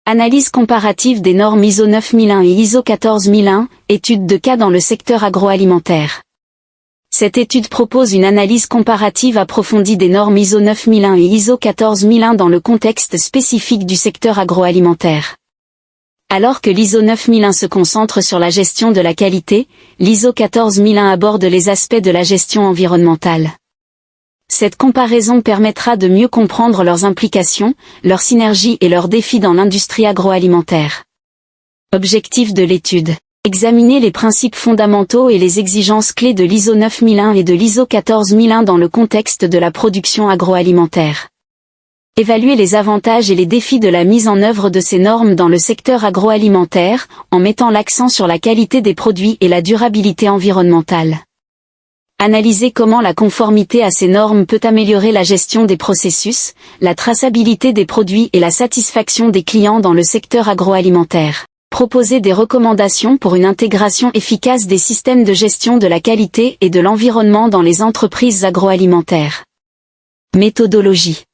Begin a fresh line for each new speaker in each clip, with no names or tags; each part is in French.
Analyse comparative des normes ISO 9001 et ISO 14001, étude de cas dans le secteur agroalimentaire. Cette étude propose une analyse comparative approfondie des normes ISO 9001 et ISO 14001 dans le contexte spécifique du secteur agroalimentaire. Alors que l'ISO 9001 se concentre sur la gestion de la qualité, l'ISO 14001 aborde les aspects de la gestion environnementale. Cette comparaison permettra de mieux comprendre leurs implications, leurs synergies et leurs défis dans l'industrie agroalimentaire. Objectif de l'étude. Examiner les principes fondamentaux et les exigences clés de l'ISO 9001 et de l'ISO 14001 dans le contexte de la production agroalimentaire. Évaluer les avantages et les défis de la mise en œuvre de ces normes dans le secteur agroalimentaire, en mettant l'accent sur la qualité des produits et la durabilité environnementale. Analyser comment la conformité à ces normes peut améliorer la gestion des processus, la traçabilité des produits et la satisfaction des clients dans le secteur agroalimentaire. Proposer des recommandations pour une intégration efficace des systèmes de gestion de la qualité et de l'environnement dans les entreprises agroalimentaires. Méthodologie.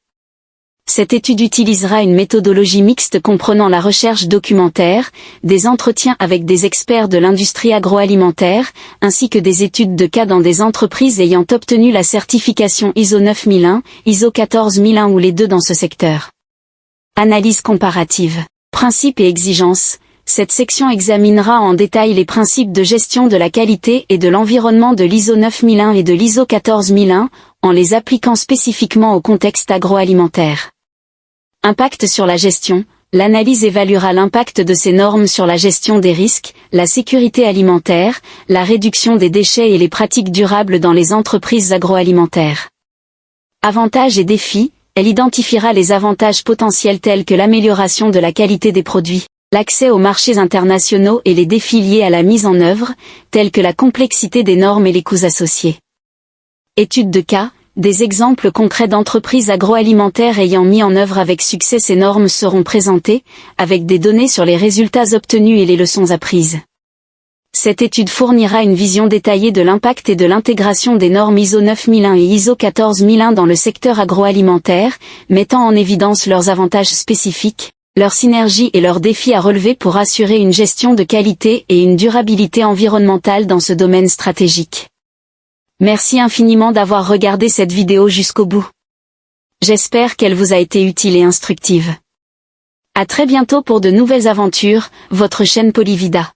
Cette étude utilisera une méthodologie mixte comprenant la recherche documentaire, des entretiens avec des experts de l'industrie agroalimentaire, ainsi que des études de cas dans des entreprises ayant obtenu la certification ISO 9001, ISO 14001 ou les deux dans ce secteur. Analyse comparative. Principes et exigences. Cette section examinera en détail les principes de gestion de la qualité et de l'environnement de l'ISO 9001 et de l'ISO 14001, en les appliquant spécifiquement au contexte agroalimentaire. Impact sur la gestion. L'analyse évaluera l'impact de ces normes sur la gestion des risques, la sécurité alimentaire, la réduction des déchets et les pratiques durables dans les entreprises agroalimentaires. Avantages et défis. Elle identifiera les avantages potentiels tels que l'amélioration de la qualité des produits, l'accès aux marchés internationaux et les défis liés à la mise en œuvre, tels que la complexité des normes et les coûts associés. Étude de cas. Des exemples concrets d'entreprises agroalimentaires ayant mis en œuvre avec succès ces normes seront présentés, avec des données sur les résultats obtenus et les leçons apprises. Cette étude fournira une vision détaillée de l'impact et de l'intégration des normes ISO 9001 et ISO 14001 dans le secteur agroalimentaire, mettant en évidence leurs avantages spécifiques, leurs synergies et leurs défis à relever pour assurer une gestion de qualité et une durabilité environnementale dans ce domaine stratégique. Merci infiniment d'avoir regardé cette vidéo jusqu'au bout. J'espère qu'elle vous a été utile et instructive. À très bientôt pour de nouvelles aventures, votre chaîne Polyvida.